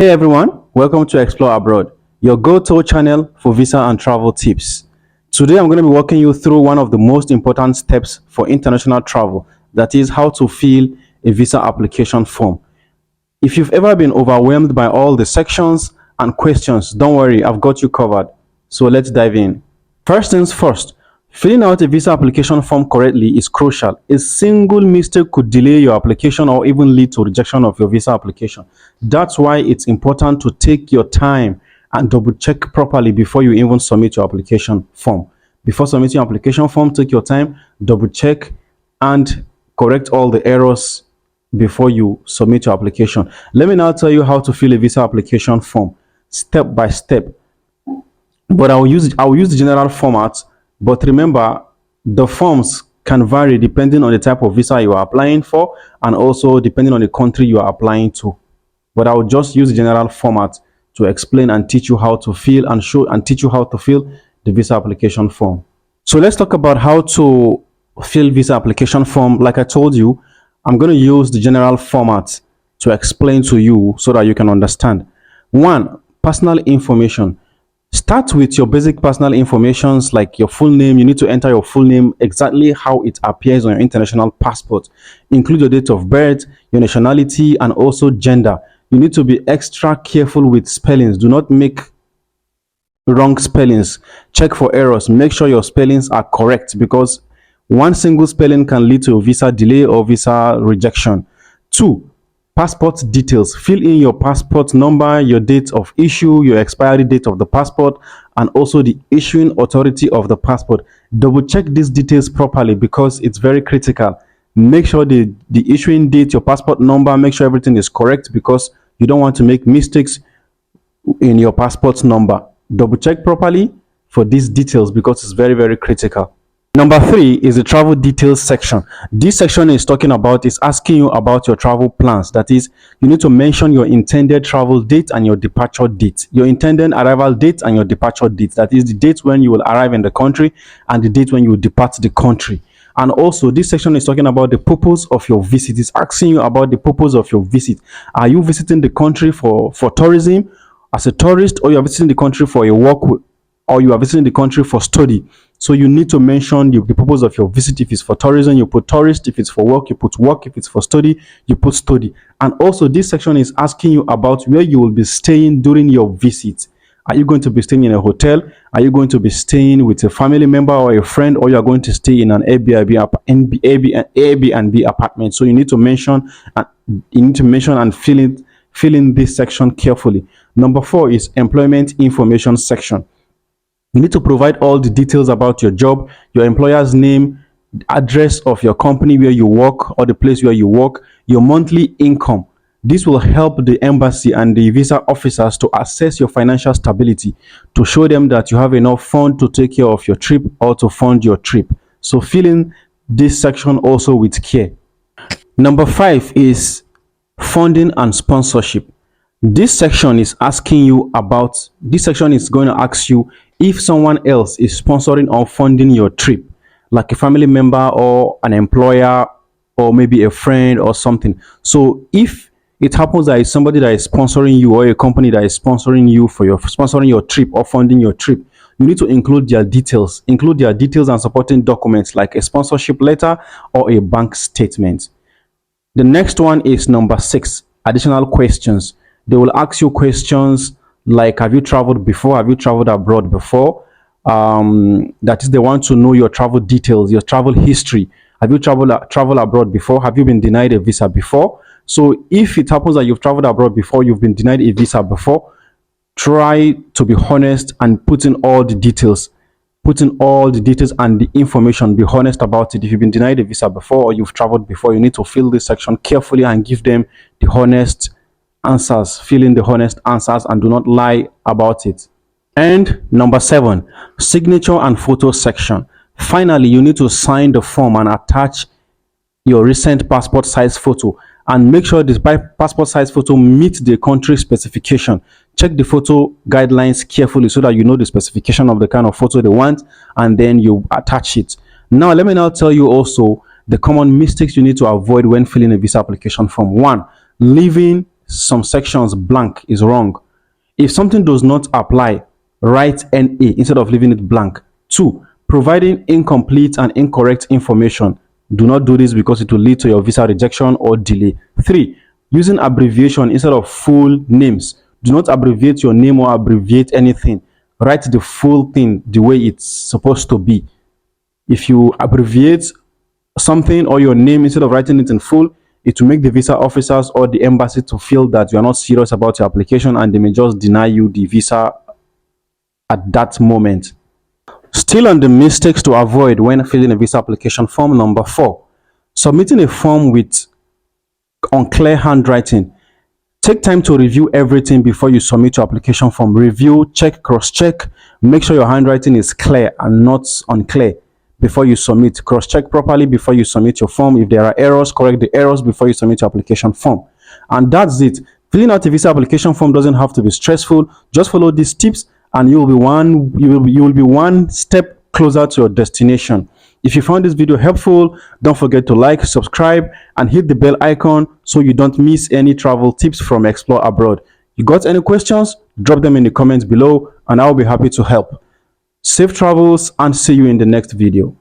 Hey everyone, welcome to Explore Abroad, your go-to channel for visa and travel tips. Today I'm going to be walking you through one of the most important steps for international travel, that is how to fill a visa application form. If you've ever been overwhelmed by all the sections and questions, don't worry, I've got you covered. So let's dive in. First things first, filling out a visa application form correctly is crucial. A single mistake could delay your application or even lead to rejection of your visa application. That's why it's important to take your time and double check properly before you even submit your application form. Before submitting your application form, take your time, double check, and correct all the errors before you submit your application. Let me now tell you how to fill a visa application form step by step. But I'll use the general format. But remember, the forms can vary depending on the type of visa you are applying for and also depending on the country you are applying to. But I will just use the general format to explain and teach you how to fill and show and teach you how to fill the visa application form. So let's talk about how to fill visa application form. Like I told you, I'm going to use the general format to explain to you so that you can understand. One, personal information. Start with your basic personal informations like your full name. You need to enter your full name exactly how it appears on your international passport. Include your date of birth, your nationality, and also gender. You need to be extra careful with spellings. Do not make wrong spellings. Check for errors. Make sure your spellings are correct because one single spelling can lead to a visa delay or visa rejection. Two, passport details. Fill in your passport number, your date of issue, your expiry date of the passport, and also the issuing authority of the passport. Double check these details properly because it's very critical. Make sure the issuing date, your passport number, make sure everything is correct because you don't want to make mistakes in your passport number. Double check properly for these details because it's very, very critical. Number three is the travel details section. This section is asking you about your travel plans. That is, you need to mention your intended travel date and your departure date. Your intended arrival date and your departure date. That is the date when you will arrive in the country and the date when you will depart the country. And also, this section is talking about the purpose of your visit. It's asking you about the purpose of your visit. Are you visiting the country for tourism as a tourist, or you are visiting the country for a work, or you are visiting the country for study? So you need to mention the purpose of your visit. If it's for tourism, you put tourist. If it's for work, you put work. If it's for study, you put study. And also this section is asking you about where you will be staying during your visit. Are you going to be staying in a hotel? Are you going to be staying with a family member or a friend, or you are going to stay in an Airbnb apartment? So you need to mention and fill in this section carefully. Number four is employment information section. You need to provide all the details about your job, your employer's name, address of your company where you work or the place where you work, your monthly income. This will help the embassy and the visa officers to assess your financial stability, to show them that you have enough fund to take care of your trip or to fund your trip. So fill in this section also with care. Number five is funding and sponsorship. This section is going to ask you if someone else is sponsoring or funding your trip, like a family member or an employer or maybe a friend or something. So if it happens that it's somebody that is sponsoring you or a company that is sponsoring you for sponsoring your trip or funding your trip, you need to include their details. Include their details and supporting documents like a sponsorship letter or a bank statement. The next one is number six, additional questions. They will ask you questions like, have you traveled before? Have you traveled abroad before? That is, they want to know your travel details, your travel history. Have you traveled abroad before? Have you been denied a visa before? So if it happens that you've traveled abroad before, you've been denied a visa before, try to be honest and put in all the details. Put in all the details and the information. Be honest about it. If you've been denied a visa before or you've traveled before, you need to fill this section carefully and give them the honest answers. Fill in the honest answers and do not lie about it. And number seven, signature and photo section. Finally, you need to sign the form and attach your recent passport size photo, and make sure this passport size photo meets the country specification. Check the photo guidelines carefully so that you know the specification of the kind of photo they want, and then you attach it. Now let me now tell you also the common mistakes you need to avoid when filling a visa application form. One, leaving some sections blank is wrong. If something does not apply, write NA instead of leaving it blank. 2. Providing incomplete and incorrect information. Do not do this because it will lead to your visa rejection or delay. 3. Using abbreviation instead of full names. Do not abbreviate your name or abbreviate anything. Write the full thing the way it's supposed to be. If you abbreviate something or your name instead of writing it in full, it will make the visa officers or the embassy to feel that you are not serious about your application, and they may just deny you the visa at that moment. Still on the mistakes to avoid when filling a visa application form. Number 4, submitting a form with unclear handwriting. Take time to review everything before you submit your application form. Review, check, cross-check. Make sure your handwriting is clear and not unclear before you submit. Cross-check properly before you submit your form. If there are errors, correct the errors before you submit your application form. And that's it. Filling out a visa application form doesn't have to be stressful. Just follow these tips and you will be one step closer to your destination. If you found this video helpful, don't forget to like, subscribe, and hit the bell icon so you don't miss any travel tips from Explore Abroad. You got any questions? Drop them in the comments below and I'll be happy to help. Safe travels and see you in the next video.